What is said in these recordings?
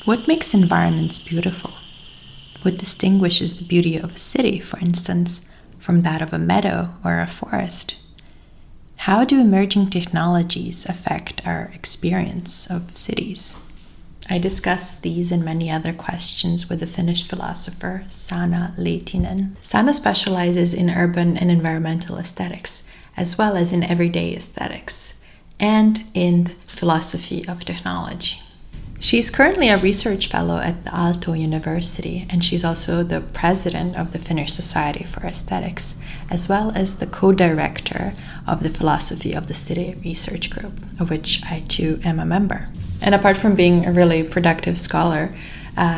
What makes environments beautiful? What distinguishes the beauty of a city, for instance, from that of a meadow or a forest? How do emerging technologies affect our experience of cities? I discuss these and many other questions with the Finnish philosopher Sanna Lehtinen. Sanna specializes in urban and environmental aesthetics, as well as in everyday aesthetics, and in philosophy of technology. She's currently a research fellow at the Aalto University, and she's also the president of the Finnish Society for Aesthetics, as well as the co-director of the Philosophy of the City research group, of which I too am a member. And apart from being a really productive scholar,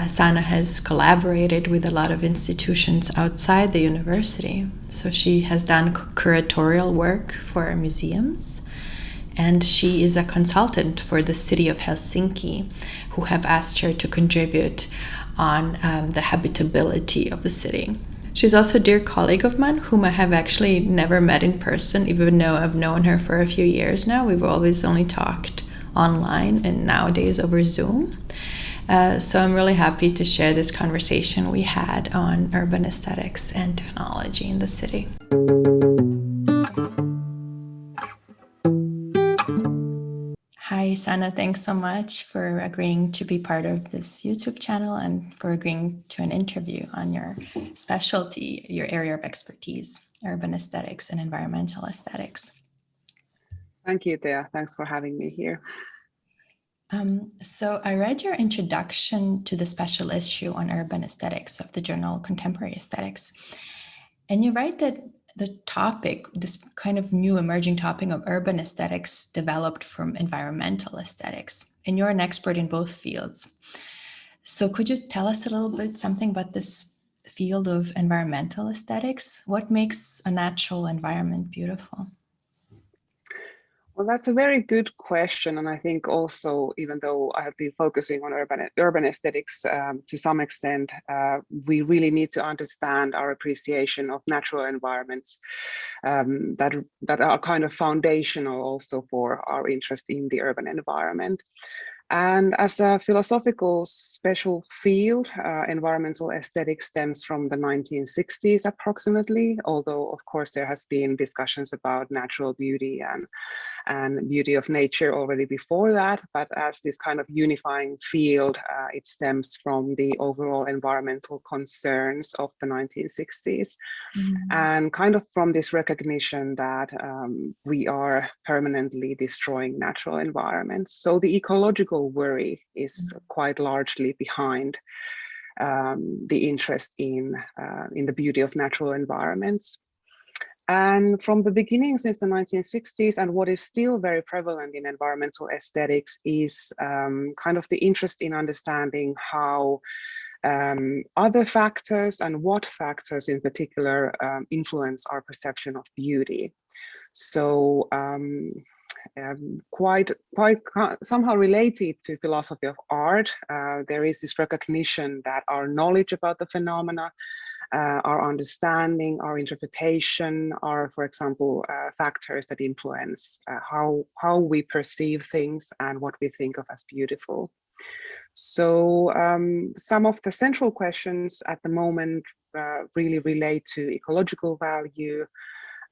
Sanna has collaborated with a lot of institutions outside the university. So she has done curatorial work for museums, and she is a consultant for the city of Helsinki, who have asked her to contribute on the habitability of the city. She's also a dear colleague of mine, whom I have actually never met in person, even though I've known her for a few years now. We've always only talked online and nowadays over Zoom. So I'm really happy to share this conversation we had on urban aesthetics and technology in the city. Hi, Sanna. Thanks so much for agreeing to be part of this YouTube channel and for agreeing to an interview on your specialty, your area of expertise, urban aesthetics and environmental aesthetics. Thank you, Thea. Thanks for having me here. So I read your introduction to the special issue on urban aesthetics of the journal Contemporary Aesthetics. And you write that the topic, this kind of new emerging topic of urban aesthetics, developed from environmental aesthetics. And you're an expert in both fields. So could you tell us a little bit something about this field of environmental aesthetics? What makes a natural environment beautiful? Well, that's a very good question. And I think also, even though I have been focusing on urban aesthetics to some extent, we really need to understand our appreciation of natural environments that are kind of foundational also for our interest in the urban environment. And as a philosophical special field, environmental aesthetics stems from the 1960s approximately, although of course there has been discussions about natural beauty and beauty of nature already before that. But as this kind of unifying field, it stems from the overall environmental concerns of the 1960s. And kind of from this recognition that we are permanently destroying natural environments. So the ecological worry is quite largely behind the interest in the beauty of natural environments. And from the beginning, since the 1960s, and what is still very prevalent in environmental aesthetics is kind of the interest in understanding how other factors and what factors in particular influence our perception of beauty. So quite somehow related to philosophy of art, there is this recognition that our knowledge about the phenomena, our understanding, our interpretation are, for example, factors that influence how we perceive things and what we think of as beautiful. So some of the central questions at the moment really relate to ecological value,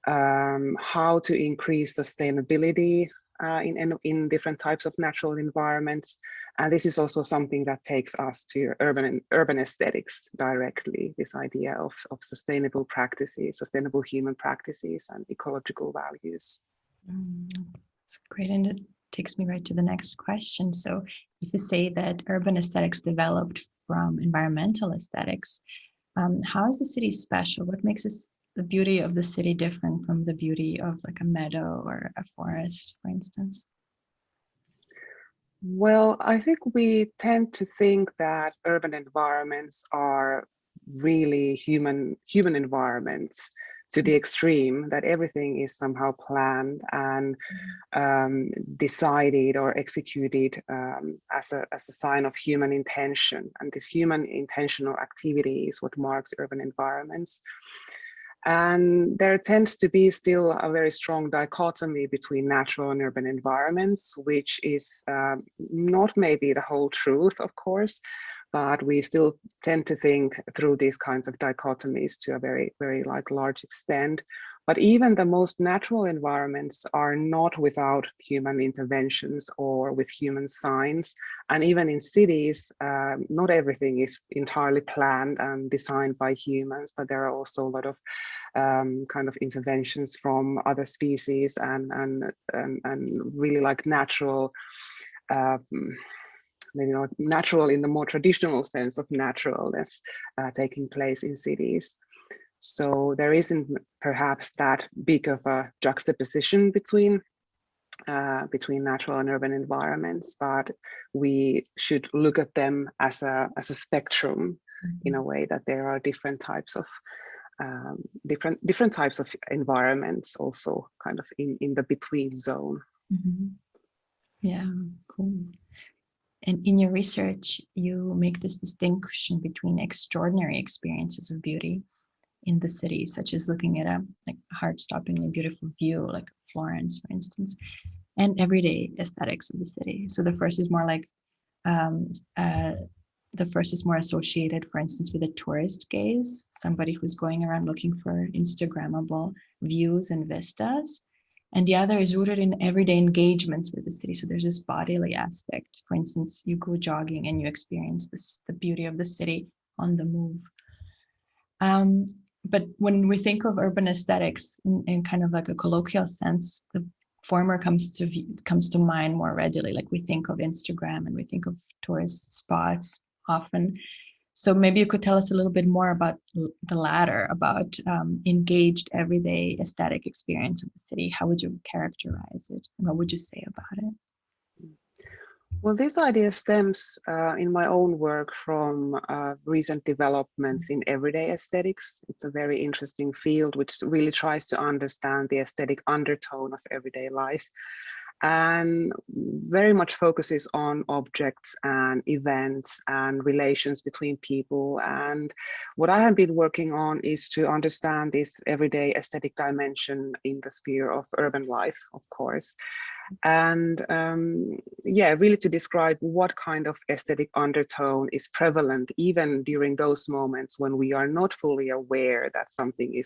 how to increase sustainability in different types of natural environments. And this is also something that takes us to urban aesthetics directly, this idea of sustainable practices, sustainable human practices and ecological values. That's great. And it takes me right to the next question. So if you say that urban aesthetics developed from environmental aesthetics, how is the city special? What makes the beauty of the city different from the beauty of like a meadow or a forest, for instance? Well, I think we tend to think that urban environments are really human environments to the extreme, that everything is somehow planned and decided or executed as a sign of human intention. And this human intentional activity is what marks urban environments. And there tends to be still a very strong dichotomy between natural and urban environments, which is not maybe the whole truth, of course, but we still tend to think through these kinds of dichotomies to a very, very like large extent. But even the most natural environments are not without human interventions or with human signs. And even in cities, not everything is entirely planned and designed by humans, but there are also a lot of kind of interventions from other species and really like natural, maybe not natural in the more traditional sense of naturalness taking place in cities. So there isn't perhaps that big of a juxtaposition between natural and urban environments, but we should look at them as a spectrum in a way that there are different types of different types of environments also kind of in the between zone. Yeah, cool. And in your research, you make this distinction between extraordinary experiences of beauty in the city, such as looking at a like heart-stoppingly beautiful view, like Florence, for instance, and everyday aesthetics of the city. So the first is more like the first is more associated, for instance, with a tourist gaze, somebody who's going around looking for Instagrammable views and vistas. And the other is rooted in everyday engagements with the city. So there's this bodily aspect. For instance, you go jogging and you experience the beauty of the city on the move. But when we think of urban aesthetics in kind of like a colloquial sense, the former comes to mind more readily. Like we think of Instagram and we think of tourist spots often. So maybe you could tell us a little bit more about the latter, about engaged everyday aesthetic experience of the city. How would you characterize it? And what would you say about it? Well, this idea stems in my own work from recent developments in everyday aesthetics. It's a very interesting field which really tries to understand the aesthetic undertone of everyday life and very much focuses on objects and events and relations between people. And what I have been working on is to understand this everyday aesthetic dimension in the sphere of urban life, of course. And yeah, really to describe what kind of aesthetic undertone is prevalent even during those moments when we are not fully aware that something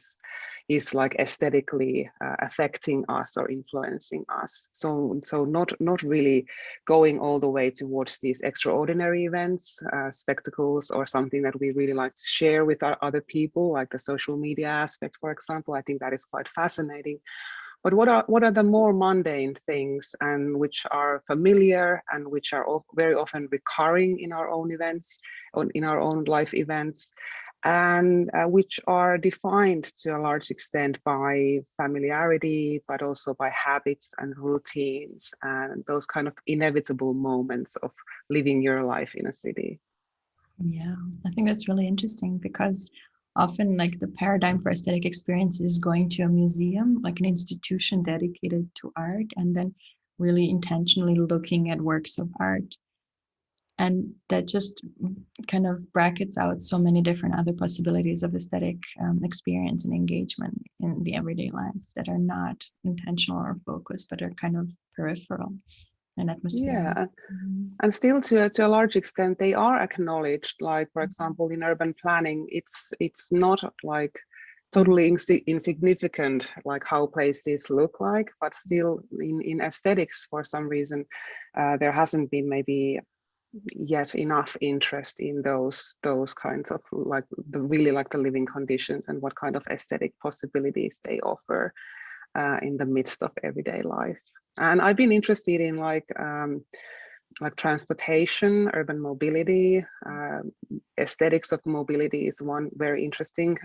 is like aesthetically affecting us or influencing us. So not really going all the way towards these extraordinary events, spectacles, or something that we really like to share with our other people, like the social media aspect, for example. I think that is quite fascinating. But what are the more mundane things and which are familiar and which are very often recurring in our own events, in our own life events, and which are defined to a large extent by familiarity, but also by habits and routines and those kind of inevitable moments of living your life in a city. Yeah, I think that's really interesting because often like the paradigm for aesthetic experience is going to a museum, like an institution dedicated to art, and then really intentionally looking at works of art. And that just kind of brackets out so many different other possibilities of aesthetic experience and engagement in the everyday life that are not intentional or focused, but are kind of peripheral and atmospheric. Yeah, and still to a large extent they are acknowledged. Like for example, in urban planning, it's not like totally insignificant like how places look like, but still in aesthetics for some reason there hasn't been maybe yet enough interest in those kinds of like really like the living conditions and what kind of aesthetic possibilities they offer in the midst of everyday life. And I've been interested in like transportation, urban mobility, aesthetics of mobility is one very interesting,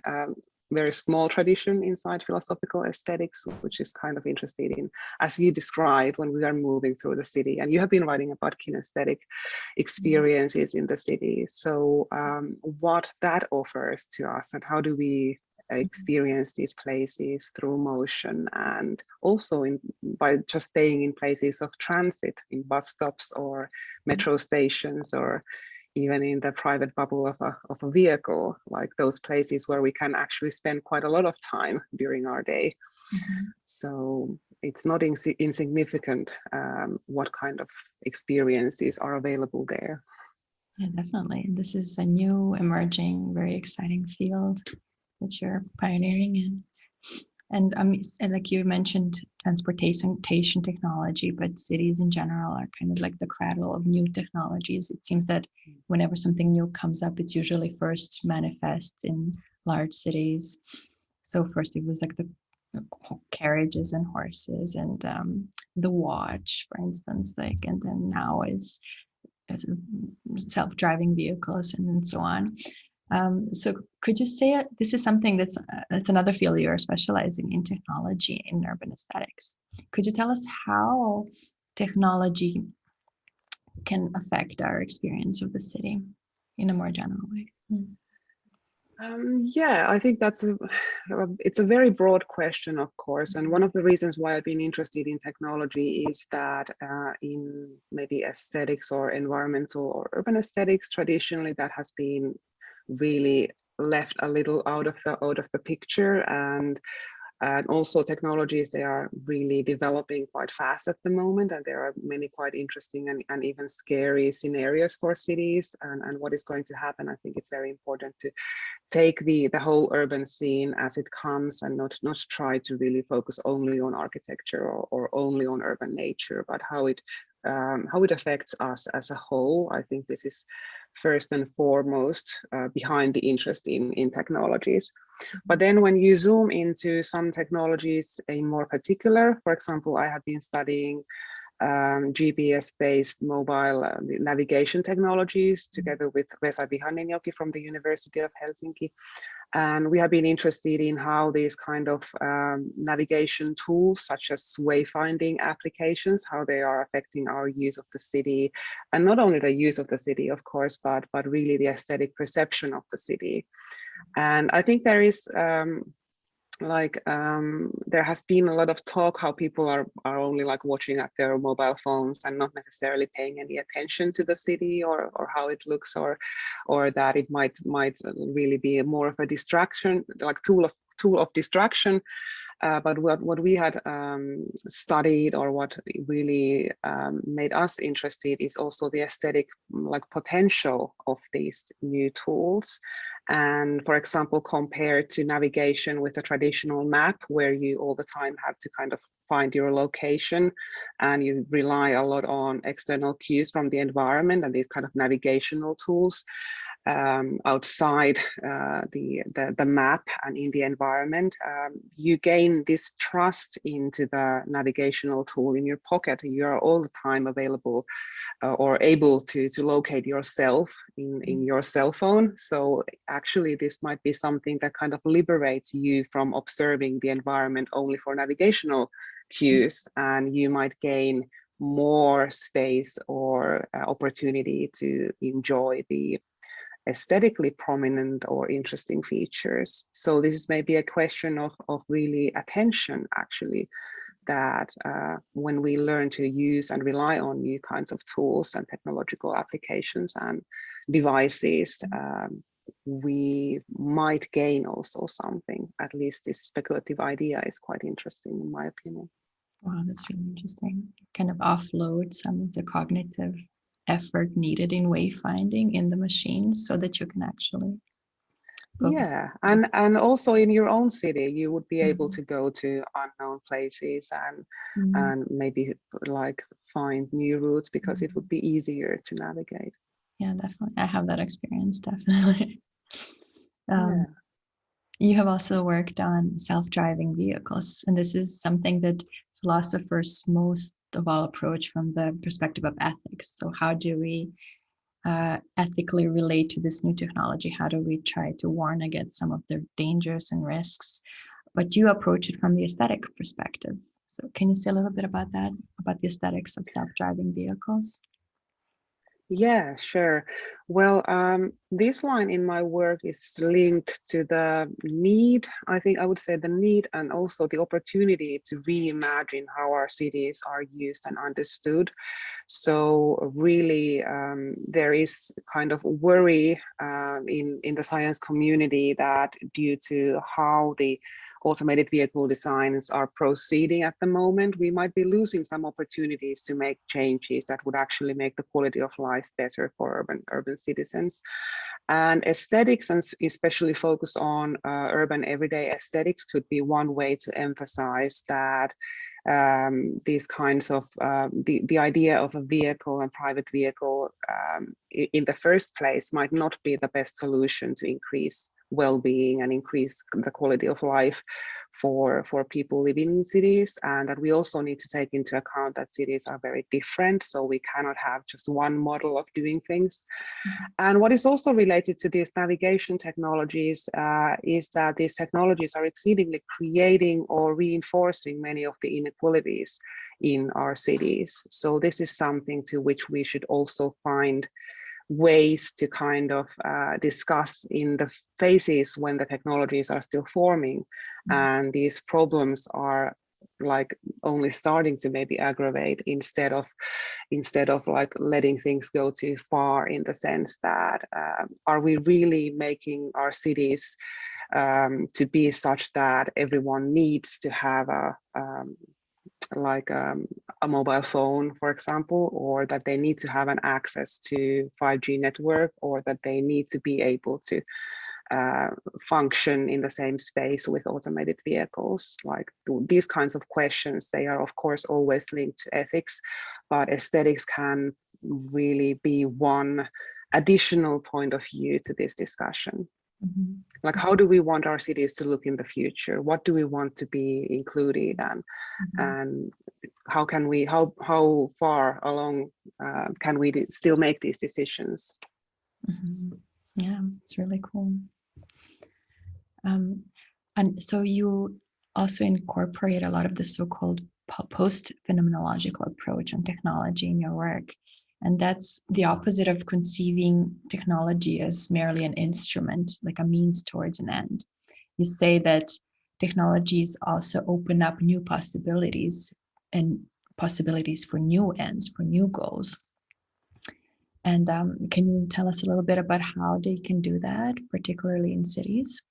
very small tradition inside philosophical aesthetics, which is kind of interested in, as you described, when we are moving through the city. And you have been writing about kinesthetic experiences in the city. So what that offers to us and how do we experience these places through motion, and also by just staying in places of transit, in bus stops or metro stations, or even in the private bubble of a vehicle, like those places where we can actually spend quite a lot of time during our day. So it's not insignificant what kind of experiences are available there. Yeah, definitely. This is a new, emerging, very exciting field that you're pioneering in. And like you mentioned, transportation technology, but cities in general are kind of like the cradle of new technologies. It seems that whenever something new comes up, it's usually first manifest in large cities. So first it was like the carriages and horses and the watch, for instance, like, and then now it's self-driving vehicles and so on. So could you say this is something that's another field you're specializing in, technology in urban aesthetics? Could you tell us how technology can affect our experience of the city in a more general way? Yeah, I think it's a very broad question, of course. And one of the reasons why I've been interested in technology is that in maybe aesthetics or environmental or urban aesthetics, traditionally that has been really left a little out of the picture. And also technologies, they are really developing quite fast at the moment, and there are many quite interesting and even scary scenarios for cities and what is going to happen. I think it's very important to take the whole urban scene as it comes and not try to really focus only on architecture or only on urban nature, but how it affects us as a whole. I think this is first and foremost behind the interest in technologies. But then when you zoom into some technologies in more particular, for example, I have been studying GPS-based mobile navigation technologies together with Vesa Vihanenjoki from the University of Helsinki. And we have been interested in how these kind of navigation tools, such as wayfinding applications, how they are affecting our use of the city, and not only the use of the city, of course, but really the aesthetic perception of the city. And I think there is there has been a lot of talk how people are only like watching at their mobile phones and not necessarily paying any attention to the city or how it looks, or that it might really be more of a distraction, like tool of distraction. But what we had studied, or what really made us interested, is also the aesthetic potential of these new tools. And for example, compared to navigation with a traditional map, where you all the time have to kind of find your location and you rely a lot on external cues from the environment and these kind of navigational tools outside the map and in the environment, you gain this trust into the navigational tool in your pocket. You are all the time available or able to locate yourself in your cell phone. So actually this might be something that kind of liberates you from observing the environment only for navigational cues, and you might gain more space or opportunity to enjoy the aesthetically prominent or interesting features. So this is maybe a question of really attention, actually, that when we learn to use and rely on new kinds of tools and technological applications and devices, we might gain also something. At least this speculative idea is quite interesting, in my opinion. Wow, that's really interesting. Kind of offload some of the cognitive effort needed in wayfinding in the machines so that you can actually focus. Yeah, and also in your own city, you would be able to go to unknown places and maybe like find new routes because it would be easier to navigate. Yeah, definitely. I have that experience, definitely. Yeah. You have also worked on self-driving vehicles, and this is something that philosophers most of all approach from the perspective of ethics. So how do we ethically relate to this new technology? How do we try to warn against some of the dangers and risks? But you approach it from the aesthetic perspective. So can you say a little bit about that, about the aesthetics of self-driving vehicles? Yeah, sure. Well, this line in my work is linked to the need, I think I would say the need and also the opportunity to reimagine how our cities are used and understood. So really, there is kind of worry in the science community that due to how the automated vehicle designs are proceeding at the moment, we might be losing some opportunities to make changes that would actually make the quality of life better for urban citizens. And aesthetics, and especially focus on urban everyday aesthetics, could be one way to emphasize that these kinds of the idea of a vehicle and private vehicle in the first place might not be the best solution to increase well-being and increase the quality of life for people living in cities, and that we also need to take into account that cities are very different, so we cannot have just one model of doing things. And what is also related to these navigation technologies is that these technologies are exceedingly creating or reinforcing many of the inequalities in our cities. So this is something to which we should also find ways to kind of discuss in the phases when the technologies are still forming and these problems are like only starting to maybe aggravate instead of like letting things go too far, in the sense that are we really making our cities to be such that everyone needs to have like a mobile phone, for example, or that they need to have an access to 5G network, or that they need to be able to function in the same space with automated vehicles. Like these kinds of questions, they are of course always linked to ethics, but aesthetics can really be one additional point of view to this discussion. Mm-hmm. Like, how do we want our cities to look in the future? What do we want to be included, and how can we, how far along can we still make these decisions? Mm-hmm. Yeah, it's really cool. And so you also incorporate a lot of the so-called post-phenomenological approach on technology in your work. And that's the opposite of conceiving technology as merely an instrument, like a means towards an end. You say that technologies also open up new possibilities and possibilities for new ends, for new goals. And can you tell us a little bit about how they can do that, particularly in cities?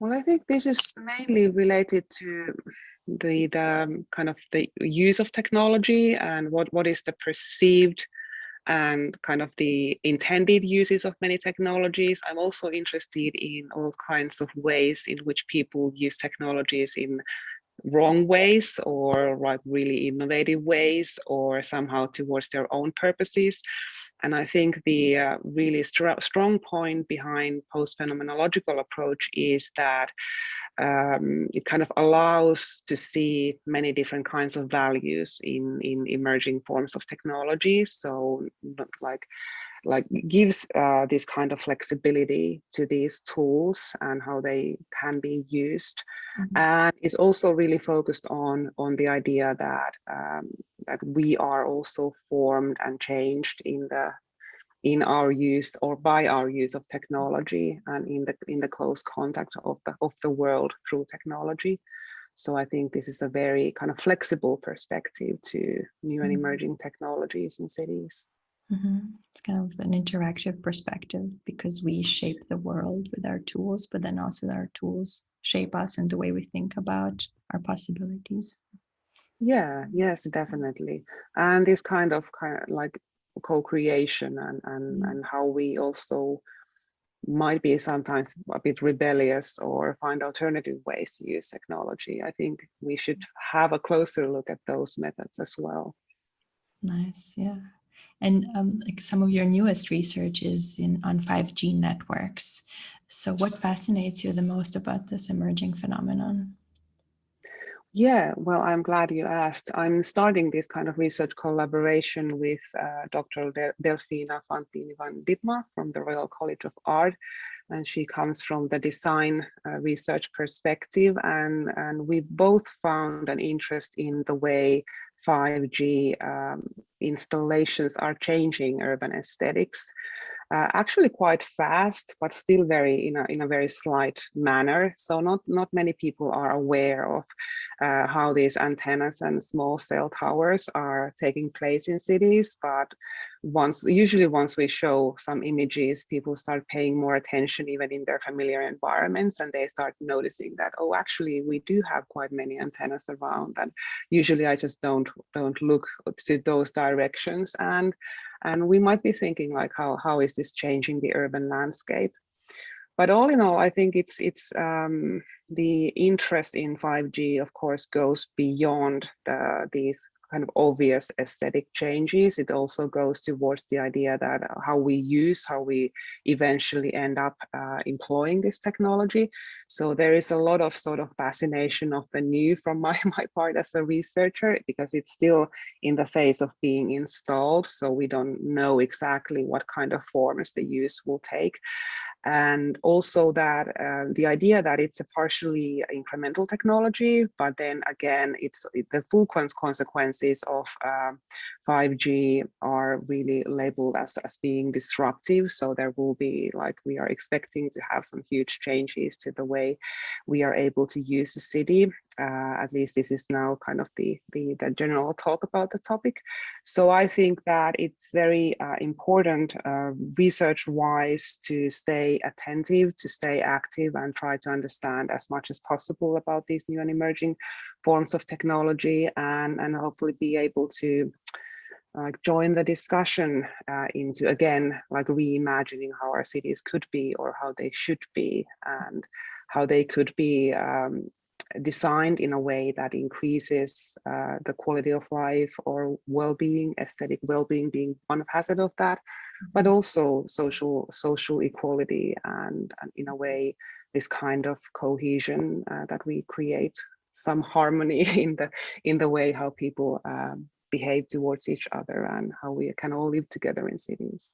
Well, I think this is mainly related to the kind of the use of technology and what is the perceived and kind of the intended uses of many technologies. I'm also interested in all kinds of ways in which people use technologies in wrong ways, or like really innovative ways, or somehow towards their own purposes. And I think the really strong point behind post-phenomenological approach is that it kind of allows to see many different kinds of values in emerging forms of technology. So like gives this kind of flexibility to these tools and how they can be used, and is also really focused on the idea that that we are also formed and changed in our use or by our use of technology, and in the close contact of the world through technology. So I think this is a very kind of flexible perspective to new and emerging technologies in cities. It's kind of an interactive perspective because we shape the world with our tools, but then also our tools shape us and the way we think about our possibilities. Yeah, yes, definitely. And this kind of like co-creation and how we also might be sometimes a bit rebellious or find alternative ways to use technology. I think we should have a closer look at those methods as well. Nice, yeah. And like some of your newest research is on 5G networks. So what fascinates you the most about this emerging phenomenon? Yeah, well, I'm glad you asked. I'm starting this kind of research collaboration with Dr. Delfina Fantini van Ditma from the Royal College of Art, and she comes from the design research perspective, and we both found an interest in the way 5G installations are changing urban aesthetics. Actually quite fast, but still very in a very slight manner. So not many people are aware of how these antennas and small cell towers are taking place in cities. But usually once we show some images, people start paying more attention even in their familiar environments, and they start noticing that, oh, actually we do have quite many antennas around. And usually I just don't look to those directions, and we might be thinking like, how is this changing the urban landscape? But all in all, I think it's the interest in 5G, of course, goes beyond these kind of obvious aesthetic changes. It also goes towards the idea that how we eventually end up employing this technology. So there is a lot of sort of fascination of the new from my part as a researcher, because it's still in the phase of being installed. So we don't know exactly what kind of forms the use will take. And also that the idea that it's a partially incremental technology, but then again, the full consequences of 5G are really labeled as being disruptive. So there will be, like, we are expecting to have some huge changes to the way we are able to use the city. At least this is now kind of the general talk about the topic. So I think that it's very important research-wise to stay attentive, to stay active, and try to understand as much as possible about these new and emerging forms of technology, and hopefully be able to join the discussion into, again, like reimagining how our cities could be, or how they should be, and how they could be designed in a way that increases the quality of life or well-being, aesthetic well-being being one facet of that, but also social equality, and in a way this kind of cohesion that we create some harmony in the way how people behave towards each other, and how we can all live together in cities.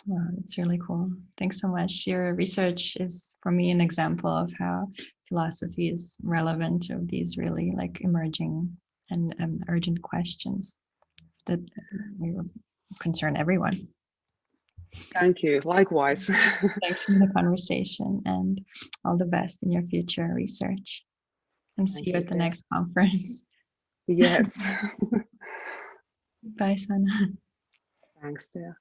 Wow, that's really cool. Thanks so much. Your research is, for me, an example of how philosophy is relevant to these really like emerging and urgent questions that concern everyone. Thank you. Likewise. Thanks for the conversation, and all the best in your future research. And see you at the next conference. Yes. Bye, Sanna. Thanks, Thea.